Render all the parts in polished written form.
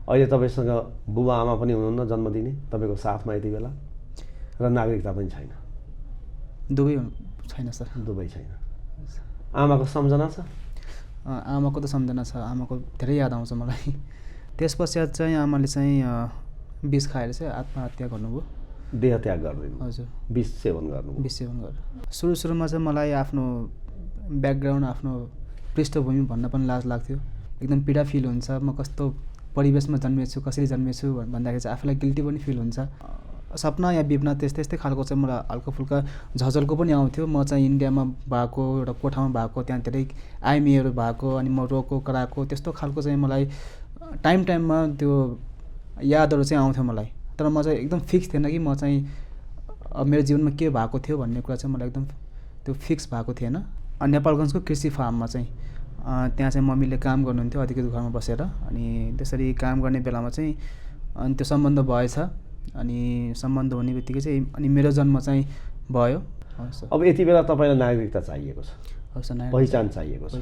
अहिले तपाईँसँग बुबा आमा पनि हुनुहुन्न जन्म दिने तपाईँको साथमा यति बेला र नागरिकता पनि छैन? दुवै छैन सर। दुवै छैन। आमाको सम्झना छ? आमाको त सम्झना छ, आमाको धेरै याद आउँछ मलाई। त्यस पश्चात चाहिँ आमाले चाहिँ विष खाएर चाहिँ आत्महत्या गर्नुभयो। देह त्याग गर्नुभयो? हजुर। विष सेवन गर्नुभयो? विष सेवन गरेर। सुरुमा चाहिँ मलाई आफ्नो ब्याकग्राउन्ड, आफ्नो पृष्ठभूमि भन्न पनि लाज लाग्थ्यो। एकदम पीडा फिल हुन्छ, म कस्तो परिवेशमा जन्मेछु, कसरी जन्मेछु भन्दाखेरि चाहिँ आफूलाई गिल्टी पनि फिल हुन्छ। सपना या विपना त्यस्तै खालको चाहिँ मलाई हल्का फुल्का झझल्को पनि आउँथ्यो। म चाहिँ इन्डियामा भएको, एउटा कोठामा भएको, त्यहाँ धेरै आइमीहरू भएको, अनि म रोएको कराएको त्यस्तो खालको चाहिँ मलाई टाइममा त्यो यादहरू चाहिँ आउँथ्यो मलाई। तर म चाहिँ एकदम फिक्स थिएन कि म चाहिँ मेरो जीवनमा के भएको थियो भन्ने कुरा चाहिँ मलाई एकदम त्यो फिक्स भएको थिएन। नेपालगञ्जको कृषि फार्ममा चाहिँ त्यहाँ चाहिँ मम्मीले काम गर्नुहुन्थ्यो अधिकृत घरमा बसेर। अनि त्यसरी काम गर्ने बेलामा चाहिँ अनि त्यो सम्बन्ध भएछ। अनि सम्बन्ध हुने बित्तिकै चाहिँ अनि मेरो जन्म चाहिँ भयो। अब यति बेला तपाईँलाई नागरिकता चाहिएको छ, पहिचान चाहिएको छ।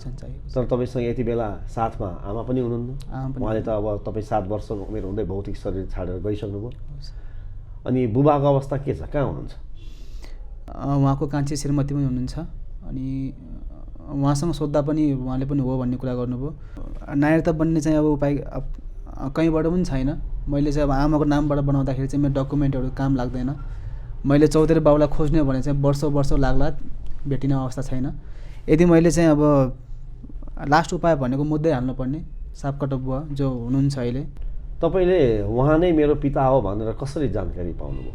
तर तपाईँसँग यति बेला साथमा आमा पनि हुनुहुन्न। उहाँले त अब तपाईँ 7 वर्षको उमेर हुँदै भौतिक शरीर छाडेर गइसक्नुभयो। अनि बुबाको अवस्था के छ, कहाँ हुनुहुन्छ? उहाँको कान्छी श्रीमती पनि हुनुहुन्छ। अनि उहाँसँग सोद्धा पनि उहाँले पनि हो भन्ने कुरा गर्नुभयो। नागरिकता बन्ने चाहिँ अब उपाय कहीँबाट पनि छैन। मैले चाहिँ अब आमाको नामबाट बनाउँदाखेरि चाहिँ मेरो डकुमेन्टहरू काम लाग्दैन। मैले चौधरी बाबुलाई खोज्ने भने चाहिँ वर्षौँ लाग्ला, भेटिने अवस्था छैन। यदि मैले चाहिँ अब लास्ट उपाय भनेको मुद्दै हाल्नुपर्ने सापकाटा बुवा जो हुनुहुन्छ अहिले। तपाईँले उहाँ नै मेरो पिता हो भनेर कसरी जानकारी पाउनुभयो,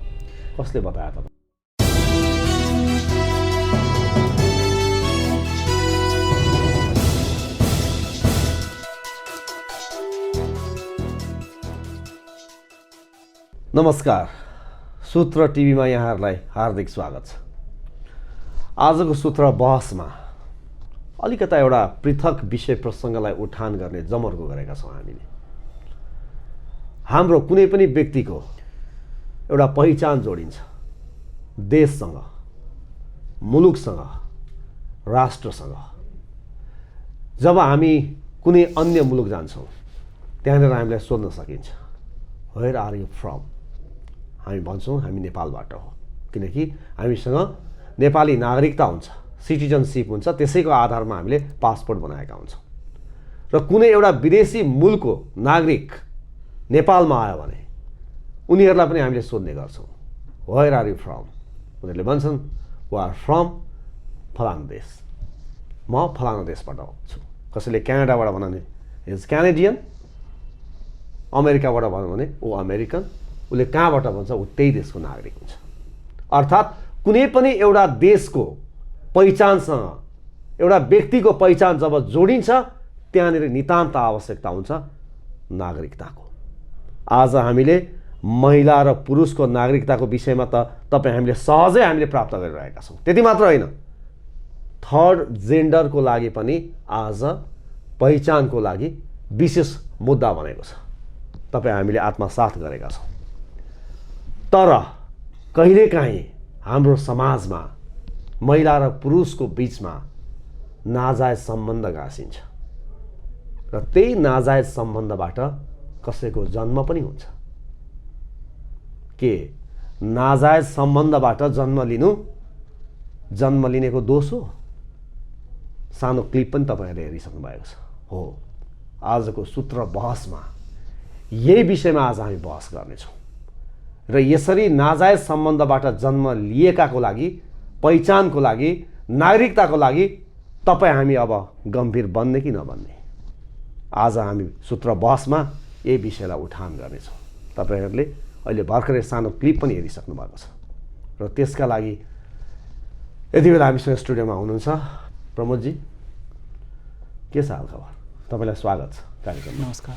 कसले बतायो तपाईँ? नमस्कार, सूत्र टिभीमा यहाँहरूलाई हार्दिक स्वागत छ। आजको सूत्र बहसमा अलिकता एउटा पृथक विषय प्रसङ्गलाई उठान गर्ने जमर्को गरेका छौँ हामीले। हाम्रो कुनै पनि व्यक्तिको एउटा पहिचान जोडिन्छ देशसँग, मुलुकसँग, राष्ट्रसँग। जब हामी कुनै अन्य मुलुक जान्छौँ त्यहाँनिर हामीलाई सोध्न सकिन्छ, वेयर आर यु फ्रम? हामी भन्छौँ हामी नेपालबाट हो, किनकि हामीसँग नेपाली नागरिकता हुन्छ, सिटिजनसिप हुन्छ। त्यसैको आधारमा हामीले पासपोर्ट बनाएका हुन्छौँ। र कुनै एउटा विदेशी मुलुकको नागरिक नेपालमा आयो भने उनीहरूलाई पनि हामीले सोध्ने गर्छौँ, वेयर आर यु फ्रम? उनीहरूले भन्छन् वी आर फ्रम फलाना देश, म फलाना देशबाट छु। कसैले क्यानाडाबाट भन्यो भने इज क्यानेडियन, अमेरिकाबाट भन्यो भने ऊ अमेरिकन। उसले कहाँबाट भन्छ ऊ त्यही देशको नागरिक हुन्छ। अर्थात् कुनै पनि एउटा देशको पहिचानसँग एउटा व्यक्तिको पहिचान जब जोडिन्छ त्यहाँनिर नितान्त आवश्यकता हुन्छ नागरिकताको। आज हामीले महिला र पुरुषको नागरिकताको विषयमा त तपाईँ हामीले सहजै हामीले प्राप्त गरिरहेका छौँ। त्यति मात्र होइन, थर्ड जेन्डरको लागि पनि आज पहिचानको लागि विशेष मुद्दा बनेको छ। तपाईँ हामीले आत्मसात गरेका छौँ। तर कहिलेकाहीँ हाम्रो समाजमा महिला र पुरुषको बिचमा नाजायज सम्बन्ध गाँसिन्छ र त्यही नाजायज सम्बन्धबाट कसैको जन्म पनि हुन्छ। के नाजायज सम्बन्धबाट जन्म लिनेको दोष हो? सानो क्लिप पनि तपाईँहरूले हेरिसक्नु भएको छ। हो, आजको सूत्र बहसमा यही विषयमा आज हामी बहस गर्नेछौँ। र यसरी नाजायज सम्बन्धबाट जन्म लिएकाको लागि, पहिचानको लागि, नागरिकताको लागि तपाईँ हामी अब गम्भीर बन्ने कि नबन्ने, आज हामी सूत्र बहसमा यही विषयलाई उठान गर्नेछौँ। तपाईँहरूले अहिले भर्खरै सानो क्लिप पनि हेरिसक्नु भएको छ र त्यसका लागि यति बेला हामीसँग स्टुडियोमा हुनुहुन्छ प्रमोदजी। के छ हालखबर? तपाईँलाई स्वागत छ कार्यक्रममा। नमस्कार।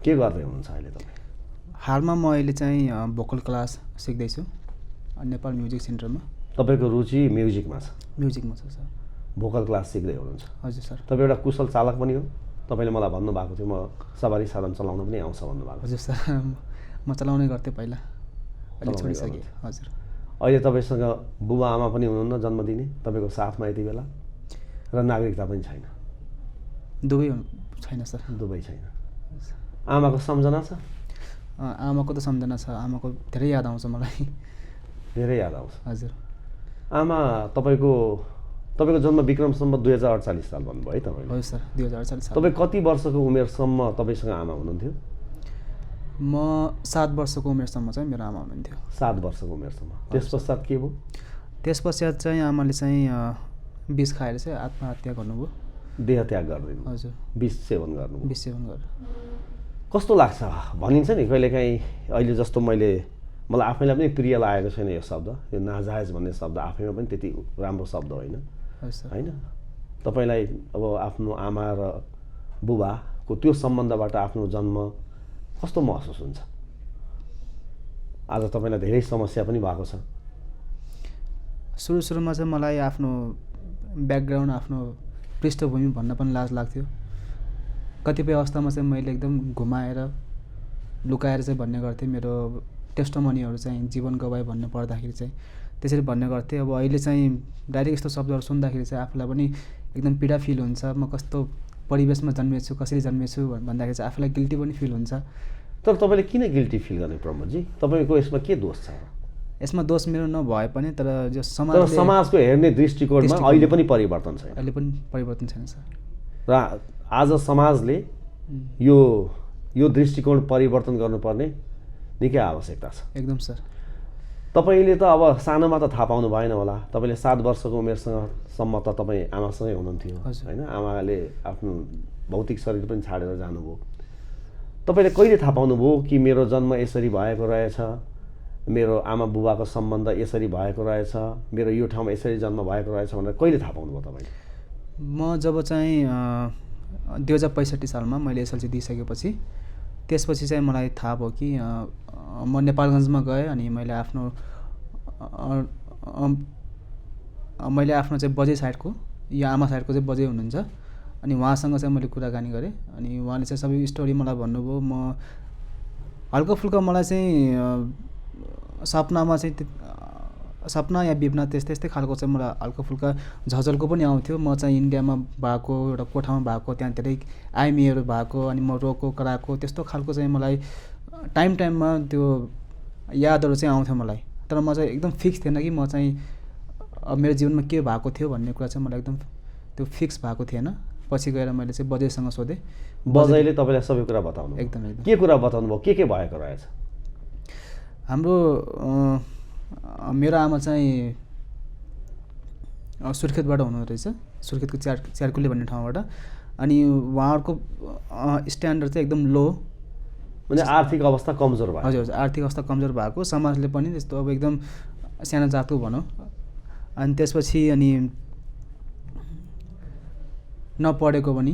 के गर्दै हुनुहुन्छ अहिले तपाईँ? हालमा म अहिले चाहिँ भोकल क्लास सिक्दैछु नेपाल म्युजिक सेन्टरमा। तपाईँको रुचि म्युजिकमा छ? म्युजिकमा छ सर। भोकल क्लास सिक्दै हुनुहुन्छ? हजुर सर। तपाईँ एउटा कुशल चालक पनि हो। तपाईँले मलाई भन्नुभएको थियो म सवारी साधन चलाउन पनि आउँछ भन्नुभएको। हजुर सर, म चलाउने गर्थेँ पहिला, अहिले छोडिसकेँ। हजुर। अहिले तपाईँसँग बुबा आमा पनि हुनुहुन्न जन्म दिने, तपाईँको साथमा यति बेला, र नागरिकता पनि छैन? दुवै छैन सर। दुवै छैन। आमाको सम्झना छ? आमाको त सम्झना छ, आमाको धेरै याद आउँछ मलाई। धेरै याद आउँछ। हजुर। आमा तपाईँको जन्म विक्रम सम्वत 2048 साल भन्नुभयो है तपाईँले? हजुर सर, 2048 साल। तपाईँ कति वर्षको उमेरसम्म तपाईँसँग आमा हुनुहुन्थ्यो? म 7 वर्षको उमेरसम्म चाहिँ मेरो आमा हुनुहुन्थ्यो। 7 वर्षको उमेरसम्म। त्यस पश्चात के भयो? त्यस पश्चात चाहिँ आमाले चाहिँ विष खाएर चाहिँ आत्महत्या गर्नुभयो। देह त्याग गरिदिनु? हजुर। विष सेवन गर्नुभयो? विष सेवन गरेर। कस्तो लाग्छ? भनिन्छ नि कहिलेकाहीँ, अहिले जस्तो मलाई आफैलाई पनि प्रिय लागेको छैन यो शब्द, यो नाजायज भन्ने शब्द आफैमा पनि त्यति राम्रो शब्द होइन होइन? तपाईँलाई अब आफ्नो आमा र बुबाको त्यो सम्बन्धबाट आफ्नो जन्म कस्तो महसुस हुन्छ? आज तपाईँलाई धेरै समस्या पनि भएको छ। सुरुमा चाहिँ मलाई आफ्नो ब्याकग्राउन्ड, आफ्नो पृष्ठभूमि भन्न पनि लाज लाग्थ्यो। कतिपय अवस्थामा चाहिँ मैले एकदम घुमाएर लुकाएर चाहिँ भन्ने गर्थेँ। मेरो टेस्टमनीहरू चाहिँ जीवन गवाए भन्ने पढ्दाखेरि चाहिँ त्यसरी भन्ने गर्थेँ। अब अहिले चाहिँ डाइरेक्ट यस्तो शब्दहरू सुन्दाखेरि चाहिँ आफूलाई पनि एकदम पीडा फिल हुन्छ। म कस्तो परिवेशमा जन्मेछु, कसरी जन्मेछु भन्दाखेरि चाहिँ आफूलाई गिल्टी पनि फिल हुन्छ। तर तपाईँले किन गिल्टी फिल गर्ने प्रमोदजी? तपाईँको यसमा के दोष छ? यसमा दोष मेरो नभए पनि तर जो समाजको हेर्ने दृष्टिकोणमा अहिले पनि परिवर्तन छैन। अहिले पनि परिवर्तन छैन सर। र आज समाजले यो दृष्टिकोण परिवर्तन गर्नुपर्ने निकै आवश्यकता छ। एकदम सर। तपाईँले त अब सानोमा त थाहा पाउनु भएन होला। तपाईँले 7 वर्षको उमेरसम्म त तपाईँ आमासँगै हुनुहुन्थ्यो होइन? आमाले आफ्नो भौतिक शरीर पनि छाडेर जानुभयो। तपाईँले कहिले थाहा पाउनुभयो कि मेरो जन्म यसरी भएको रहेछ, मेरो आमा बुबाको सम्बन्ध यसरी भएको रहेछ, मेरो यो ठाउँमा यसरी जन्म भएको रहेछ भनेर कहिले थाहा पाउनुभयो तपाईँले? म जब चाहिँ 2065 सालमा मैले एसएलसी दिइसकेपछि त्यसपछि चाहिँ मलाई थाहा भयो कि म नेपालगञ्जमा गएँ अनि मैले आफ्नो चाहिँ बजे साइडको या आमा साइडको चाहिँ बजे हुनुहुन्छ अनि उहाँसँग चाहिँ मैले कुराकानी गरेँ अनि उहाँले चाहिँ सबै स्टोरी मलाई भन्नुभयो। म हल्का फुल्का मलाई चाहिँ सपनामा चाहिँ सपना या बिपना त्यस्तै खालको चाहिँ मलाई हल्का फुल्का झझल्को पनि आउँथ्यो। म चाहिँ इन्डियामा भएको, एउटा कोठामा भएको, त्यहाँ धेरै आइमीहरू भएको अनि म रोको कराएको त्यस्तो खालको चाहिँ मलाई टाइममा त्यो यादहरू चाहिँ आउँथ्यो मलाई। तर म चाहिँ एकदम फिक्स थिएन कि म चाहिँ मेरो जीवनमा के भएको थियो भन्ने कुरा चाहिँ मलाई एकदम त्यो फिक्स भएको थिएन। पछि गएर मैले चाहिँ बजेसँग सोधेँ। बजेले तपाईँलाई सबै कुरा बताउनु? एकदम। के कुरा बताउनु भयो? के भएको रहेछ? हाम्रो मेरो आमा चाहिँ सुर्खेतबाट हुनुहुँदो रहेछ, सुर्खेतको च्यार्कुले भन्ने ठाउँबाट। अनि उहाँहरूको स्ट्यान्डर्ड चाहिँ एकदम लो, म्हणजे आर्थिक अवस्था कमजोर भएको। हजुर हजुर, आर्थिक अवस्था कमजोर भएको, समाजले पनि त्यस्तो अब एकदम सानो जातको भनौँ। अनि त्यसपछि अनि नपढेको पनि,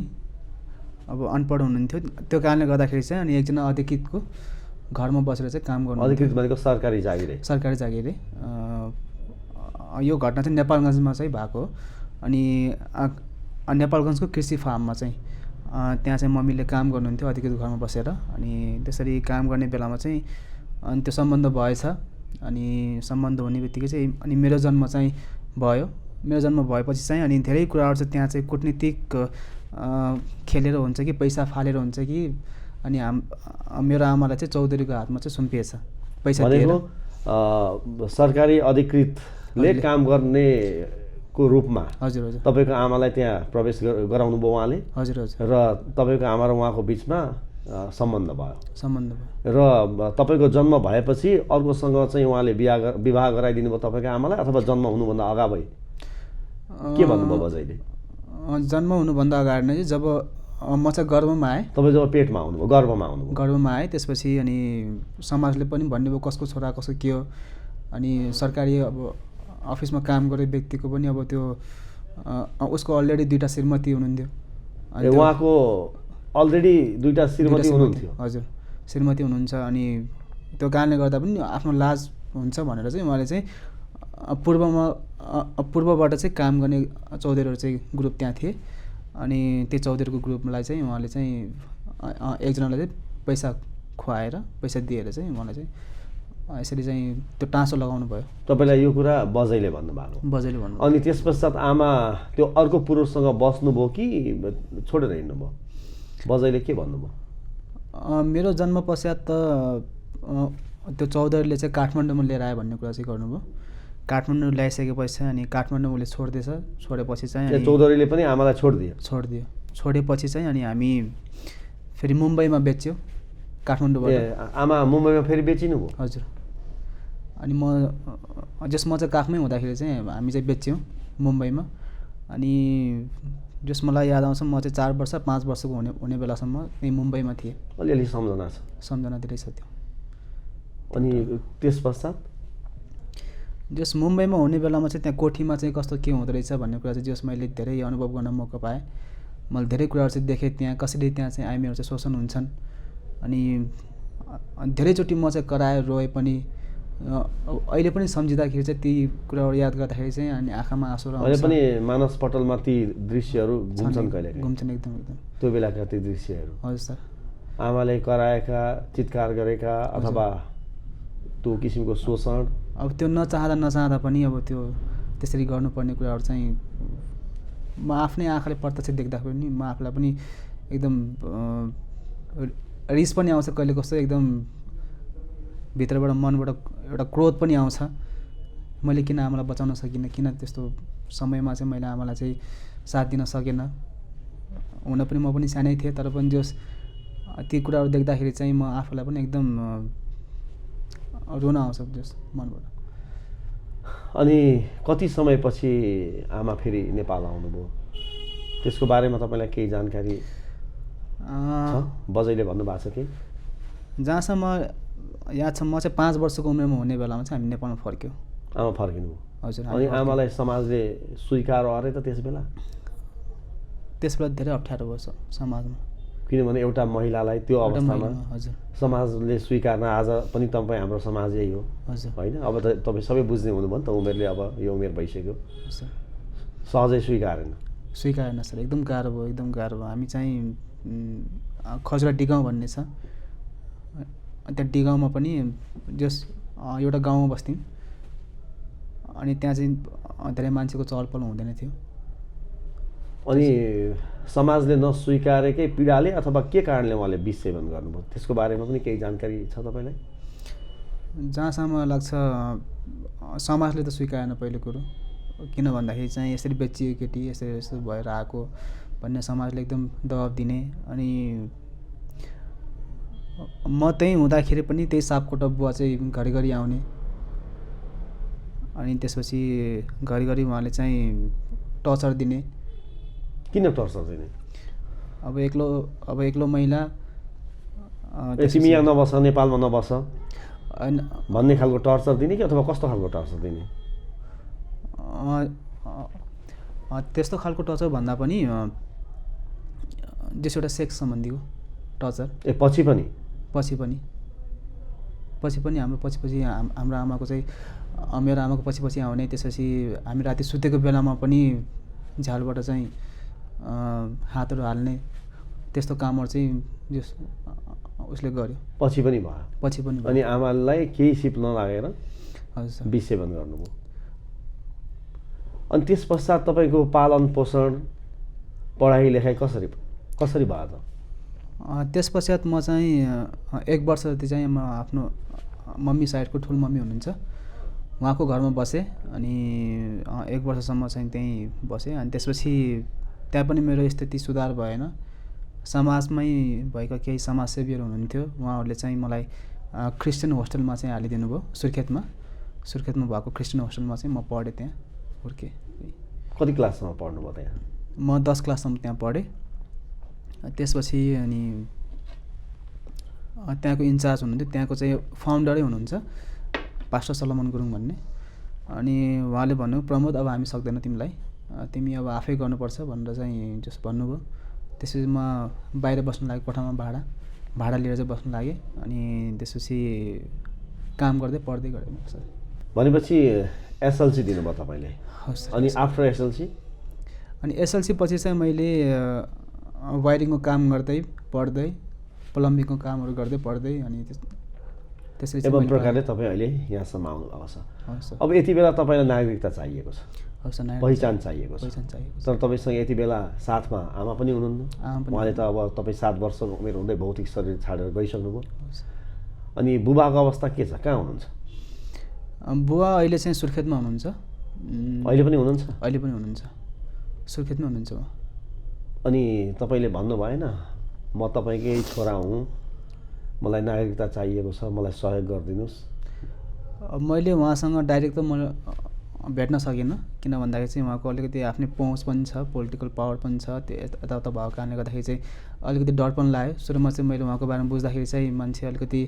अब अनपढ हुनुहुन्थ्यो। त्यो कारणले गर्दाखेरि चाहिँ अनि एकजना अधिकृतको घरमा बसेर चाहिँ काम गर्नु। अधिकृत भनेको सरकारी जागिर? सरकारी जागिर। यो घटना चाहिँ नेपालगञ्जमा चाहिँ भएको। अनि नेपालगञ्जको कृषि फार्ममा चाहिँ त्यहाँ चाहिँ मम्मीले काम गर्नुहुन्थ्यो अधिकृत घरमा बसेर। अनि त्यसरी काम गर्ने बेलामा चाहिँ अनि त्यो सम्बन्ध भएछ। अनि सम्बन्ध हुने बित्तिकै चाहिँ अनि मेरो जन्म चाहिँ भयो। मेरो जन्म भएपछि चाहिँ अनि धेरै कुराहरू चाहिँ त्यहाँ चाहिँ कुटनीतिक खेलेर हुन्छ कि पैसा फालेर हुन्छ कि अनि मेरो आमालाई चाहिँ चौधरीको हातमा चाहिँ सुम्पिएछ पैसा दिएर। सरकारी अधिकृतले काम गर्नेको रूपमा हजुर हजुर तपाईँको आमालाई त्यहाँ प्रवेश गराउनु भयो उहाँले? हजुर हजुर। र तपाईँको आमा र उहाँको बिचमा सम्बन्ध भयो? सम्बन्ध भयो। र तपाईँको जन्म भएपछि अर्कोसँग चाहिँ उहाँले विवाह गराइदिनु भयो तपाईँको आमालाई, अथवा जन्म हुनुभन्दा अगावै? के भन्नुभयो बजैले? जन्म हुनुभन्दा अगाडि नै जब म चाहिँ गर्भमा आएँ। तपाईँ जब पेटमा आउनुभयो, गर्भमा आउनुभयो? गर्भमा आएँ। त्यसपछि अनि समाजले पनि भन्नुभयो कसको छोरा कसको के हो। अनि सरकारी अब अफिसमा काम गर्ने व्यक्तिको पनि अब त्यो उसको अलरेडी 2टा श्रीमती हुनुहुन्थ्यो। उहाँको अलरेडी 2टा श्रीमती हुनुहुन्थ्यो? हजुर, श्रीमती हुनुहुन्छ। अनि त्यो कारणले गर्दा पनि आफ्नो लाज हुन्छ भनेर चाहिँ उहाँले चाहिँ पूर्वबाट चाहिँ काम गर्ने चौधरीहरू चाहिँ ग्रुप त्यहाँ थिए। अनि त्यो चौधरीको ग्रुपलाई चाहिँ उहाँले चाहिँ एकजनालाई चाहिँ पैसा खुवाएर पैसा दिएर चाहिँ उहाँलाई चाहिँ यसरी चाहिँ त्यो टाँसो लगाउनु भयो। तपाईँलाई यो कुरा बजैले भन्नुभएको? बजैले भन्नुभयो। अनि त्यस पश्चात आमा त्यो अर्को पुरुषसँग बस्नुभयो कि छोडेर हिँड्नुभयो? बजैले के भन्नुभयो? मेरो जन्म पश्चात त त्यो चौधरीले चाहिँ काठमाडौँमा लिएर आयो भन्ने कुरा चाहिँ गर्नुभयो। काठमाडौँ ल्याइसकेपछि चाहिँ अनि काठमाडौँ उसले छोडेपछि चाहिँ अनि चौधरीले पनि आमालाई छोडिदियो। छोडेपछि चाहिँ अनि हामी फेरि मुम्बईमा बेच्यौँ काठमाडौँबाट। आमा मुम्बईमा फेरि बेचिनु भयो? हजुर। अनि म चाहिँ काखमै हुँदाखेरि चाहिँ हामी चाहिँ बेच्यौँ मुम्बईमा। अनि जस मलाई याद आउँछ म चाहिँ 4 वर्ष 5 वर्षको हुने बेलासम्म त्यही मुम्बईमा थिएँ। अलिअलि सम्झना छ? सम्झना धेरै छ त्यो। अनि त्यस पश्चात जस मुम्बईमा हुने बेलामा चाहिँ त्यहाँ कोठीमा चाहिँ कस्तो के हुँदो रहेछ भन्ने कुरा चाहिँ जस मैले धेरै अनुभव गर्न मौका पाएँ। मैले धेरै कुराहरू चाहिँ देखेँ त्यहाँ कसरी त्यहाँ चाहिँ आइमीहरू चाहिँ शोषण हुन्छन्। अनि धेरैचोटि म चाहिँ कराएर रोएँ पनि। अहिले पनि सम्झिँदाखेरि चाहिँ ती कुराहरू याद गर्दाखेरि चाहिँ अनि आँखामा आँसु आउँछ। अहिले पनि मानसपटलमा ती दृश्यहरू घुम्छन् कहिले? घुम्छन् एकदम। त्यो बेलाका ती दृश्यहरू? हजुर सर। आमाले कराएका, चित्कार गरेका अथवा त्यो किसिमको शोषण? अब त्यो नचाहँदा पनि अब त्यो त्यसरी गर्नुपर्ने कुराहरू चाहिँ म आफ्नै आँखाले प्रत्यक्ष देख्दाखेरि नि म आफूलाई पनि एकदम रिस पनि आउँछ कहिले कस्तो, एकदम भित्रबाट मनबाट एउटा क्रोध पनि आउँछ। मैले किन आमालाई बचाउन सकिनँ, किन त्यस्तो समयमा चाहिँ मैले आमालाई चाहिँ साथ दिन सकेन। हुन पनि म पनि सानै थिएँ, तर पनि जस ती कुराहरू देख्दाखेरि चाहिँ म आफूलाई पनि एकदम रुन आउँछ जस मनबाट। अनि कति समयपछि आमा फेरि नेपाल आउनुभयो? त्यसको बारेमा तपाईँलाई केही जानकारी छ? बजैले भन्नुभएको छ कि? जहाँसम्म याद छ म चाहिँ 5 वर्षको उमेरमा हुने बेलामा चाहिँ हामी नेपालमा फर्क्यौँ। आमा फर्किनुभयो? हजुर। अनि आमालाई समाजले स्वीकार अरे त त्यस बेला धेरै अप्ठ्यारो भयो समाजमा। किनभने एउटा महिलालाई त्यो अवस्थामा हजुर समाजले स्वीकार्न आज पनि तपाईँ हाम्रो समाज यही हो होइन? अब त तपाईँ सबै बुझ्ने हुनुभयो नि त, उमेरले अब यो उमेर भइसक्यो, सहजै स्वीकारेन सर। एकदम गाह्रो भयो। हामी चाहिँ खजुरा डिगाउँ भन्ने छ, त्यहाँ डिगाउँमा पनि जस एउटा गाउँमा बस्थ्यौँ। अनि त्यहाँ चाहिँ धेरै मान्छेको चहलपहल हुँदैन थियो। अनि समाजले नस्वीकारेकै पीडाले अथवा के कारणले उहाँले विष सेवन गर्नुभयो त्यसको बारेमा पनि केही जानकारी छ तपाईँलाई? जहाँसम्म लाग्छ समाजले त स्वीकारेन पहिलो कुरो। किन भन्दाखेरि चाहिँ यसरी बेचियो केटी, यस्तो भएर आएको भन्ने समाजले एकदम दबाब दिने। अनि म त्यहीँ हुँदाखेरि पनि त्यही सापकोटा बुवा चाहिँ घरिघरि आउने। अनि त्यसपछि घरिघरि उहाँले चाहिँ टर्चर दिने। किन टर्चर दिने? अब एक्लो महिला तिमी यहाँ नबस, नेपालमा नबस भन्ने खालको टर्चर दिने कि अथवा कस्तो खालको टर्चर दिने? त्यस्तो खालको टर्चर भन्दा पनि जस एउटा सेक्स सम्बन्धीको टर्चर। पछि पनि हाम्रो आमाको चाहिँ मेरो आमाको पछि आउने। त्यसपछि हामी राति सुतेको बेलामा पनि झ्यालबाट चाहिँ हातहरू हाल्ने, त्यस्तो कामहरू चाहिँ जस उसले गर्यो। पछि पनि भयो। अनि आमालाई केही सिप नलागेर हजुर विष सेवन गर्नुभयो। अनि त्यस पश्चात तपाईँको पालन पोषण, पढाइ लेखाइ कसरी भयो त? त्यस पश्चात म चाहिँ 1 वर्ष जति चाहिँ म आफ्नो मम्मी साइडको ठुलो मम्मी हुनुहुन्छ उहाँको घरमा बसेँ। अनि 1 वर्षसम्म चाहिँ त्यहीँ बसेँ। अनि त्यसपछि त्यहाँ पनि मेरो स्थिति सुधार भएन। समाजमै भएका केही समाजसेवीहरू हुनुहुन्थ्यो, उहाँहरूले चाहिँ मलाई क्रिस्चियन होस्टेलमा चाहिँ हालिदिनु भयो। सुर्खेतमा भएको क्रिस्चियन होस्टेलमा चाहिँ म पढेँ, त्यहाँ हुर्केँ। कति क्लाससम्म पढ्नुभयो त्यहाँ? म 10 क्लाससम्म त्यहाँ पढेँ। त्यसपछि अनि त्यहाँको इन्चार्ज हुनुहुन्थ्यो, त्यहाँको चाहिँ फाउन्डरै हुनुहुन्छ पास्टर सलोमन गुरुङ भन्ने। अनि उहाँले भन्नु, प्रमोद अब हामी सक्दैनौँ तिमीलाई, तिमी अब आफै गर्नुपर्छ भनेर चाहिँ जस भन्नुभयो। त्यसपछि म बाहिर बस्नु लागेँ, कोठामा भाडा लिएर चाहिँ बस्नु लागेँ। अनि त्यसपछि काम गर्दै पढ्दै गरेँ सर। भनेपछि एसएलसी दिनुभयो तपाईँले? हजुर। अनि आफ्टर एसएलसी? अनि एसएलसी पछि चाहिँ मैले वायरिङको काम गर्दै पढ्दै, प्लम्बिङको कामहरू गर्दै पढ्दै अनि त्यसरी एवं प्रकारले तपाईँ अहिले यहाँसम्म आउनु भएको छ। हवस् अब यति बेला तपाईँलाई नागरिकता चाहिएको छ, हवस् नागरिक पहिचान चाहिएको छ, पहिचान चाहिएको छ। तर तपाईँसँग यति बेला साथमा आमा पनि हुनुहुन्न। आमा पनि उहाँले त अब तपाईँ 7 वर्षको उमेर हुँदै भौतिक शरीर छाडेर गइसक्नुभयो। हवस्। अनि बुबाको अवस्था के छ, कहाँ हुनुहुन्छ? बुवा अहिले चाहिँ सुर्खेतमा हुनुहुन्छ। अहिले पनि हुनुहुन्छ? अहिले पनि हुनुहुन्छ, सुर्खेतमा हुनुहुन्छ उहाँ। अनि तपाईँले भन्नु भएन म तपाईँकै छोरा हुँ, मलाई नागरिकता चाहिएको छ, मलाई सहयोग गरिदिनुहोस्? मैले उहाँसँग डाइरेक्ट त म भेट्न सकिनँ, किन भन्दाखेरि चाहिँ उहाँको अलिकति आफ्नै पहुँच पनि छ, पोलिटिकल पावर पनि छ। त्यो यताउता भएको कारणले गर्दाखेरि चाहिँ अलिकति डर पनि लाग्यो। सुरुमा चाहिँ मैले उहाँको बारेमा बुझ्दाखेरि चाहिँ मान्छे अलिकति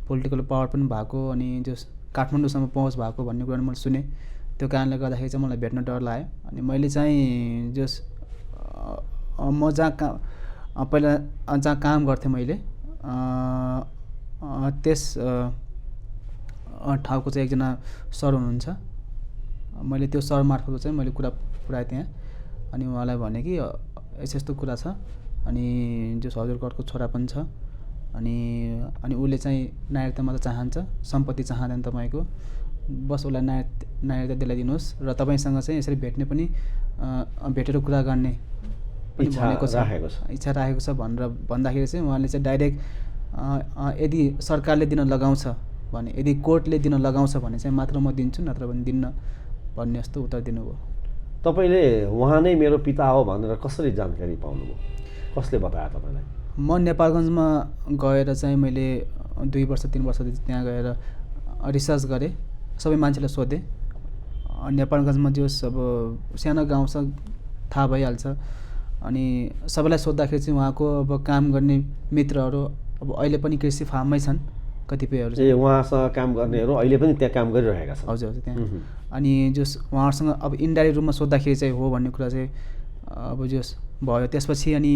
पोलिटिकल पावर पनि भएको अनि जो काठमाडौँसम्म पहुँच भएको भन्ने कुरा मैले सुनेँ। त्यो कारणले गर्दाखेरि चाहिँ मलाई भेट्न डर लाग्यो। अनि मैले चाहिँ जस म पहिला जहाँ काम गर्थेँ मैले त्यस ठाउँको चाहिँ एकजना सर हुनुहुन्छ। मैले त्यो सर मार्फत चाहिँ मैले कुरा पुऱ्याएँ त्यहाँ। अनि उहाँलाई भने कि यस्तो यस्तो कुरा छ अनि जो हजुरको छोरा पनि छ अनि उसले चाहिँ नागरिकता मात्र चाहन्छ, सम्पत्ति चाहँदैन तपाईँको, बस उसलाई नागरिकता दिलाइदिनुहोस् र तपाईँसँग चाहिँ यसरी भेट्ने पनि भेटेर कुरा गर्ने इच्छा राखेको छ भनेर भन्दाखेरि चाहिँ उहाँले चाहिँ डाइरेक्ट यदि सरकारले दिन लगाउँछ भने, यदि कोर्टले दिन लगाउँछ भने चाहिँ मात्र म दिन्छु, नत्र भने दिन्न भन्ने जस्तो उत्तर दिनुभयो। तपाईँले उहाँ नै मेरो पिता हो भनेर कसरी जानकारी पाउनुभयो, कसले बतायो तपाईँलाई? म नेपालगञ्जमा गएर चाहिँ मैले 2 वर्ष 3 वर्ष त्यहाँ गएर रिसर्च गरेँ, सबै मान्छेलाई सोधेँ। नेपालगञ्जमा जो अब सानो गाउँ छ थाहा भइहाल्छ। अनि सबैलाई सोद्धाखेरि चाहिँ उहाँको अब काम गर्ने मित्रहरू अब अहिले पनि कृषि फार्ममै छन् कतिपयहरू। ए उहाँसँग काम गर्नेहरू अहिले पनि त्यहाँ काम गरिरहेका छन्? हजुर हजुर त्यहाँ। अनि जो उहाँहरूसँग अब इन्डाइरेक्ट रूपमा सोद्धाखेरि चाहिँ हो भन्ने कुरा चाहिँ अब जो भयो। त्यसपछि अनि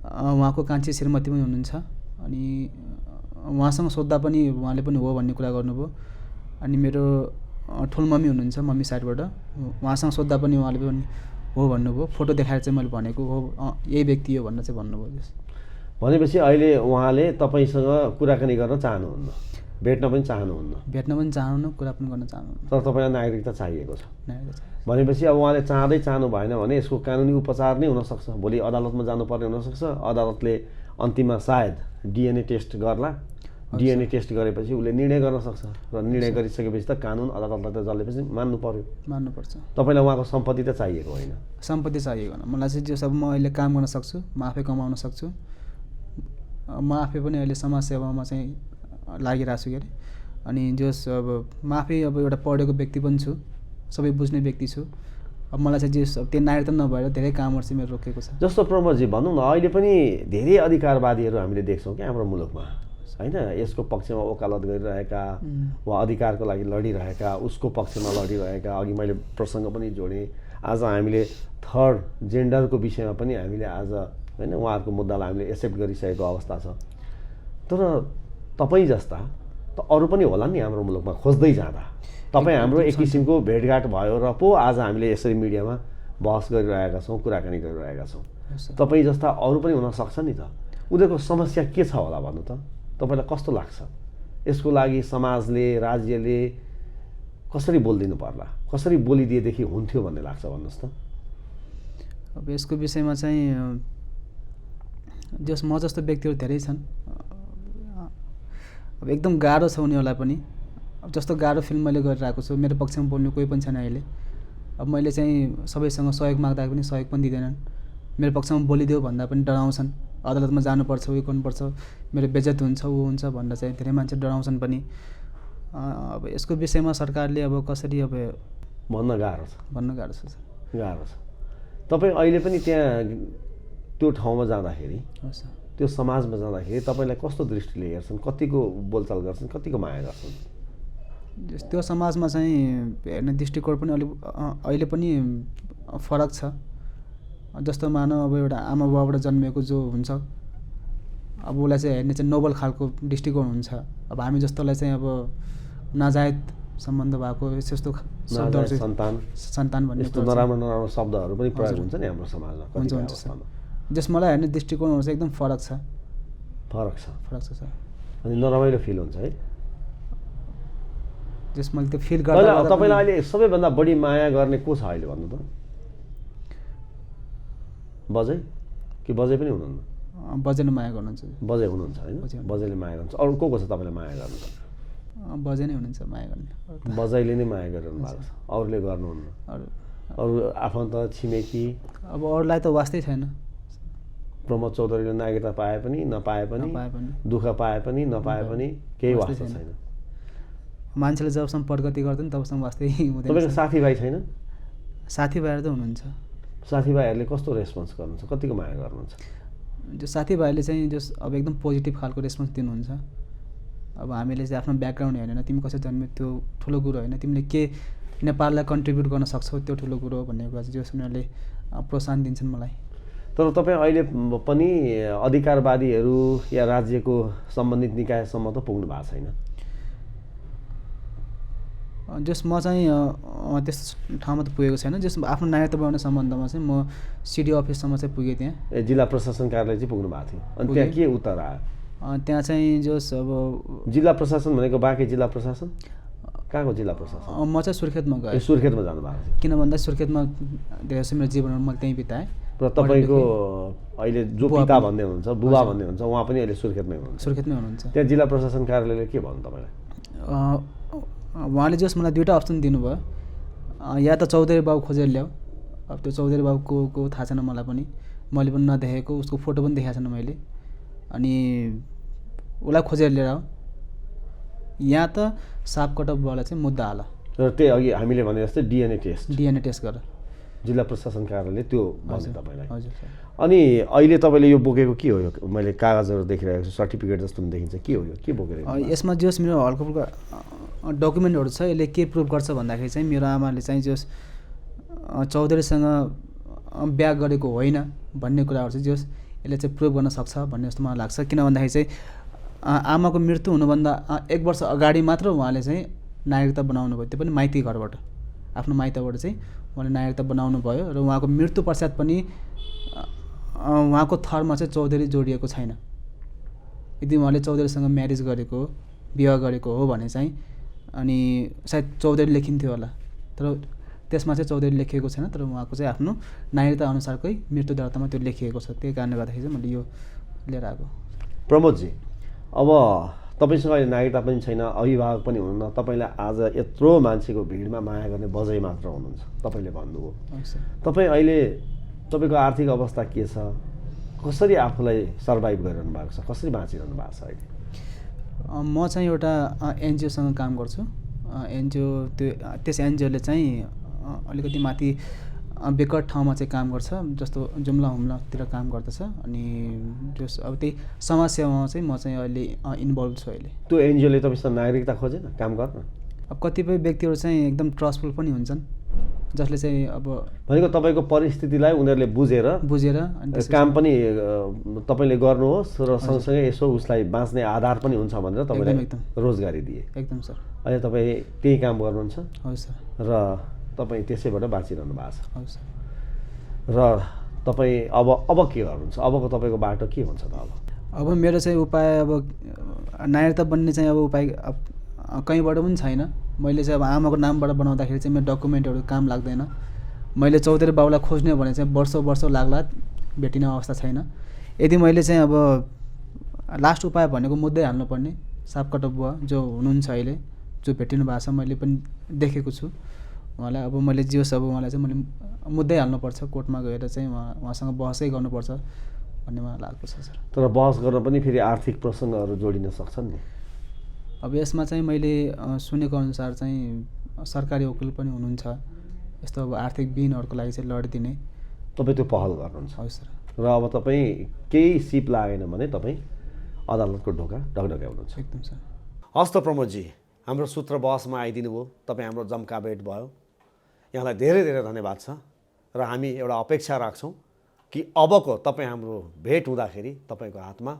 उहाँको कान्छी श्रीमती पनि हुनुहुन्छ। अनि उहाँसँग सोद्धा पनि उहाँले पनि हो भन्ने कुरा गर्नुभयो। अनि मेरो ठुल मम्मी हुनुहुन्छ, मम्मी साइडबाट, उहाँसँग सोद्धा पनि उहाँले पनि हो भन्नुभयो। फोटो देखाएर चाहिँ मैले भनेको हो यही व्यक्ति हो भनेर चाहिँ भन्नुभयो। भनेपछि अहिले उहाँले तपाईँसँग कुराकानी गर्न चाहनुहुन्न, भेट्न पनि चाहनुहुन्न? भेट्न पनि चाहनुहुन्न, कुरा पनि गर्न चाहनुहुन्न। तर तपाईँलाई नागरिकता चाहिएको छ नागरिकता। भनेपछि अब उहाँले चाहनु भएन भने यसको कानुनी उपचार नै हुनसक्छ। भोलि अदालतमा जानुपर्ने हुनसक्छ। अदालतले अन्तिममा सायद डिएनए टेस्ट गर्ला। डिएनए टेस्ट गरेपछि उसले निर्णय गर्न सक्छ र निर्णय गरिसकेपछि त कानुन अदालतलाई त जसले मान्नु पर्यो, मान्नुपर्छ। तपाईँलाई उहाँको सम्पत्ति त चाहिएको होइन? सम्पत्ति चाहिएको होइन मलाई चाहिँ। जो सब म अहिले काम गर्न सक्छु, म आफै कमाउन सक्छु। म आफै पनि अहिले समाजसेवामा चाहिँ लागिरहेको छु के अरे। अनि जस अब म आफै अब एउटा पढेको व्यक्ति पनि छु, सबै बुझ्ने व्यक्ति छु। अब मलाई चाहिँ जे त्यो नागरिकता नभएर धेरै कामहरू चाहिँ मेरो रोकेको छ। जस्तो प्रमोदजी भनौँ न, अहिले पनि धेरै अधिकारवादीहरू हामीले देख्छौँ क्या हाम्रो मुलुकमा, होइन? यसको पक्षमा वकालत गरिरहेका वा अधिकारको लागि लडिरहेका, उसको पक्षमा लडिरहेका। अघि मैले प्रसङ्ग पनि जोडेँ। आज हामीले थर्ड जेन्डरको विषयमा पनि हामीले आज होइन उहाँहरूको मुद्दालाई हामीले एक्सेप्ट गरिसकेको अवस्था छ। तर तपाईँ जस्ता त अरू पनि होला नि हाम्रो मुलुकमा खोज्दै जाँदा। तपाईँ हाम्रो एक किसिमको भेटघाट भयो र पो आज हामीले यसरी मिडियामा बहस गरिरहेका छौँ, कुराकानी गरिरहेका छौँ। तपाईँ जस्ता अरू पनि हुनसक्छ नि त। उनीहरूको समस्या के छ होला भन्नु त? तपाईँलाई कस्तो लाग्छ? यसको लागि समाजले, राज्यले कसरी बोलिदिनु पर्ला, कसरी बोलिदिएदेखि हुन्थ्यो भन्ने लाग्छ भन्नुहोस् त? अब यसको विषयमा चाहिँ जस म जस्तो व्यक्तिहरू धेरै छन्। अब एकदम गाह्रो छ उनीहरूलाई पनि। अब जस्तो गाह्रो फिल्म मैले गरिरहेको छु, मेरो पक्षमा बोल्ने कोही पनि छैन अहिले। अब मैले चाहिँ सबैसँग सहयोग माग्दा पनि सहयोग पनि दिँदैनन्। मेरो पक्षमा बोलिदेऊ भन्दा पनि डराउँछन्। अदालतमा जानुपर्छ, उयो गर्नुपर्छ, मेरो बेइज्जत हुन्छ, ऊ हुन्छ भनेर चाहिँ धेरै मान्छे डराउँछन् पनि। अब यसको विषयमा सरकारले अब कसरी अब भन्न गाह्रो छ, भन्न गाह्रो छ। गाह्रो छ। तपाईँ अहिले पनि त्यहाँ त्यो ठाउँमा जाँदाखेरि, त्यो समाजमा जाँदाखेरि तपाईँलाई कस्तो दृष्टिले हेर्छन्, कतिको बोलचाल गर्छन्, कतिको माया गर्छन्? त्यो समाजमा चाहिँ हेर्ने दृष्टिकोण पनि अलिक अहिले पनि फरक छ। जस्तो मानव अब एउटा आमा बाबाबाट जन्मिएको जो हुन्छ, अब उसलाई चाहिँ हेर्ने चाहिँ नोबल खालको दृष्टिकोण हुन्छ। अब हामी जस्तोलाई चाहिँ अब नाजायज सम्बन्ध भएको यस्तो शब्दहरू, सन्तान भन्ने यस्तो नराम्रो शब्दहरू पनि प्रयोग हुन्छ नि हाम्रो समाजमा। हुन्छ जस मलाई हेर्ने दृष्टिकोणहरू चाहिँ एकदम फरक छ। फरक छ सर। अनि नरमाइलो फिल हुन्छ है? जस मैले त्यो फिल तपाईँलाई गर्दा तपाईँलाई अहिले सबैभन्दा बढी माया गर्ने को छ अहिले भन्नु त? बजै कि बजै पनि हुनुहुन्न? बजेले माया गर्नुहुन्छ। बजै हुनुहुन्छ होइन? बजैले माया गर्नुहुन्छ। अरू को छ तपाईँलाई माया गर्नु? बजे नै हुनुहुन्छ माया गर्ने। बजैले नै माया गरिरहनु भएको छ, अरूले गर्नुहुन्न? अरू आफन्त छिमेकी? अब अरूलाई त वास्तै छैन। प्रमोद चौधरीले नागरिकता पाए पनि नपाए पनि, दुःख पाए पनि नपाए पनि केही वास्ता छैन। मान्छेले जबसम्म प्रगति गर्दैन तबसम्म वास्तै हुँदैन। तपाईँको साथीभाइ छैन? साथीभाइहरू त हुनुहुन्छ। साथीभाइहरूले कस्तो रेस्पोन्स गर्नुहुन्छ? कतिको माया गर्नुहुन्छ? जो साथीभाइले चाहिँ जस अब एकदम पोजिटिभ खालको रेस्पोन्स दिनुहुन्छ। अब हामीले चाहिँ आफ्नो ब्याकग्राउन्ड हेरेन, तिमी कसरी जन्म्यो त्यो ठुलो कुरो होइन, तिमीले के नेपाललाई कन्ट्रिब्युट गर्न सक्छौ त्यो ठुलो कुरो भन्ने कुरा चाहिँ जस उनीहरूले प्रोत्साहन दिन्छन् मलाई। तर तपाईँ अहिले पनि अधिकारवादीहरू या राज्यको सम्बन्धित निकायसम्म त पुग्नु भएको छैन? जस म चाहिँ त्यस्तो ठाउँमा त पुगेको छैन। जस आफ्नो नागरिकता बनाउने सम्बन्धमा चाहिँ म सिडिओ अफिससम्म चाहिँ पुगेँ। त्यहाँ जिल्ला प्रशासन कार्यालय चाहिँ पुग्नु भएको थियो, अनि त्यहाँ के उत्तर आयो? त्यहाँ चाहिँ जस अब जिल्ला प्रशासन भनेको बाँके जिल्ला प्रशासन? कहाँको जिल्ला प्रशासन? म चाहिँ सुर्खेतमा गएँ। सुर्खेतमा जानुभएको थियो? किन भन्दा सुर्खेतमा धेरै जस्तो मेरो जीवनहरू मैले त्यहीँ बिताएँ। र तपाईँको अहिले जो पिता भन्ने हुनुहुन्छ, बुबा भन्ने हुन्छ, उहाँ पनि अहिले सुर्खेतमै हुनुहुन्छ? सुर्खेतमै हुनुहुन्छ। त्यहाँ जिल्ला प्रशासन कार्यालयले के भन्नु तपाईँलाई? उहाँले जस मलाई दुईवटा अप्सन दिनुभयो, या त चौधरी बाबु खोजेर ल्याऊ। अब त्यो चौधरी बाबुको थाहा छैन मलाई पनि, मैले पनि नदेखेको, उसको फोटो पनि देखाएको छैन मैले। अनि उसलाई खोजेर लिएर आऊ, यहाँ त सापकोटाबाट चाहिँ मुद्दा हाल। र त्यही अघि हामीले भने जस्तै डिएनए टेस्ट गर। जिल्ला प्रशासन कार्यालयले त्यो भन्यो तपाईँलाई? हजुर। अनि अहिले तपाईँले यो बोकेको के हो? यो मैले कागजहरू देखिरहेको छु, सर्टिफिकेट जस्तो पनि देखिन्छ, के हो यो? के बोकेर? यसमा जस मेरो हल्का फुल्का डकुमेन्टहरू छ। यसले के प्रुभ गर्छ भन्दाखेरि चाहिँ मेरो आमाले चाहिँ जस चौधरीसँग बिहा गरेको होइन भन्ने कुराहरू चाहिँ जस यसले चाहिँ प्रुभ गर्न सक्छ भन्ने जस्तो मलाई लाग्छ। किन भन्दाखेरि चाहिँ आमाको मृत्यु हुनुभन्दा 1 वर्ष अगाडि मात्र उहाँले चाहिँ नागरिकता बनाउनु भयो, त्यो पनि माइती घरबाट, आफ्नो माइतबाट चाहिँ उहाँले नागरिकता बनाउनु भयो। र उहाँको मृत्यु पश्चात पनि उहाँको थरमा चाहिँ चौधरी जोडिएको छैन। यदि उहाँले चौधरीसँग म्यारेज गरेको, विवाह गरेको हो भने चाहिँ अनि सायद चौधरी लेखिन्थ्यो होला, तर त्यसमा चाहिँ चौधरी लेखिएको छैन। तर उहाँको चाहिँ आफ्नो नागरिकता अनुसारकै मृत्यु दर्तामा त्यो लेखिएको छ। त्यही कारणले गर्दाखेरि चाहिँ मैले यो लिएर आएको। प्रमोदजी, अब तपाईँसँग अहिले नागरिकता पनि छैन, अभिभावक पनि हुनुहुन्न, तपाईँलाई आज यत्रो मान्छेको भिडमा माया गर्ने बजै मात्र हुनुहुन्छ, तपाईँले भन्नुभयो। तपाईँ अहिले तपाईँको आर्थिक अवस्था के छ? कसरी आफूलाई सर्भाइभ गरिरहनु भएको छ? कसरी बाँचिरहनु भएको छ अहिले? म चाहिँ एउटा एनजिओसँग काम गर्छु। एनजिओ त्यस एनजिओले चाहिँ अलिकति माथि बेकर ठाउँमा चाहिँ काम गर्छ, जस्तो जुम्ला हुम्लातिर काम गर्दछ। अनि जस अब त्यही समाजसेवामा चाहिँ म चाहिँ अहिले इन्भल्भ छु। अहिले त्यो एनजिओले तपाईँसँग नागरिकता खोजेन काम गर्न? अब कतिपय व्यक्तिहरू चाहिँ एकदम ट्रस्टफुल पनि हुन्छन्, जसले चाहिँ अब भनेको तपाईँको परिस्थितिलाई उनीहरूले बुझेर काम पनि तपाईँले गर्नुहोस् र सँगसँगै यसो उसलाई बाँच्ने आधार पनि हुन्छ भनेर तपाईँलाई रोजगारी दिए। एकदम सर। अहिले तपाईँ त्यही काम गर्नुहुन्छ? हजुर सर। र तपाईँ त्यसैबाट बाँचिरहनु भएको छ? हजुर सर। र तपाईँ अब के गर्नुहुन्छ? अबको तपाईँको बाटो के हुन्छ त? अब मेरो चाहिँ उपाय, अब नागरिकता बन्ने चाहिँ अब उपाय कहीँबाट पनि छैन। मैले चाहिँ अब आमाको नामबाट बनाउँदाखेरि चाहिँ मेरो डकुमेन्टहरू काम लाग्दैन। मैले चौधरी बाबुलाई खोज्ने भने चाहिँ वर्षौँ लाग्ला, भेटिने अवस्था छैन। यदि मैले चाहिँ अब लास्ट उपाय भनेको मुद्दै हाल्नुपर्ने, सापकोटा बुवा जो हुनुहुन्छ अहिले, जो भेटिनु भएको छ, मैले पनि देखेको छु उहाँलाई। अब मैले जे होस् अब उहाँलाई चाहिँ मैले मुद्दै हाल्नुपर्छ, कोर्टमा गएर चाहिँ उहाँसँग बहसै गर्नुपर्छ भन्ने मलाई लागेको छ सर। तर बहस गर्न पनि फेरि आर्थिक प्रसङ्गहरू जोडिन सक्छन् नि? अब यसमा चाहिँ मैले सुनेको अनुसार चाहिँ सरकारी वकिल पनि हुनुहुन्छ, यस्तो अब आर्थिक विहीनहरूको लागि चाहिँ लडिदिने। तपाईँ त्यो पहल गर्नुहुन्छ? हजुर सर। र अब तपाईँ केही सिप लागेन भने तपाईँ अदालतको ढोका ढकढक्याउनुहुन्छ? एकदम सर। हस् त प्रमोदजी, हाम्रो सूत्र बहसमा आइदिनु भयो, तपाईँ हाम्रो जम्का भेट भयो, यहाँलाई धेरै धेरै धन्यवाद छ। र हामी एउटा अपेक्षा राख्छौँ कि अबको तपाईँ हाम्रो भेट हुँदाखेरि तपाईँको हातमा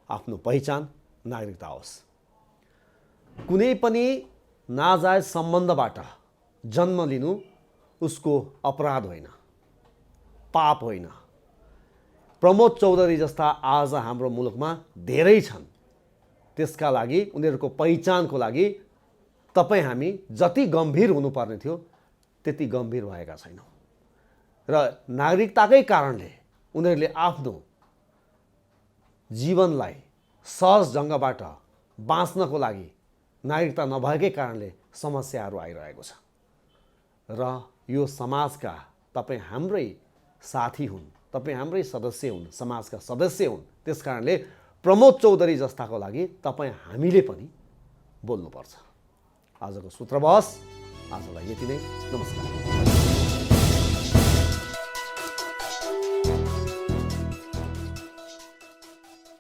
आफ्नो पहिचान, नागरिकता होस्। कुनै पनि नाजायज सम्बन्धबाट जन्म लिनु उसको अपराध होइन, पाप होइन। प्रमोद चौधरी जस्ता आज हाम्रो मुलुकमा धेरै छन्, त्यसका लागि उनीहरूको पहिचानको लागि तपाईँ हामी जति गम्भीर हुनुपर्ने थियो त्यति गम्भीर भएका छैनौँ र नागरिकताकै कारणले उनीहरूले आफ्नो जीवनलाई सहज ढङ्गबाट बाँच्नको लागि नागरिकता नभएकै कारणले समस्याहरू आइरहेको छ र यो समाजका तपाईँ हाम्रै साथी हुन्, तपाईँ हाम्रै सदस्य हुन्, समाजका सदस्य हुन्। त्यस कारणले प्रमोद चौधरी जस्ताको लागि तपाईँ हामीले पनि बोल्नुपर्छ। आजको सूत्र बहस आजलाई यति नै। नमस्कार।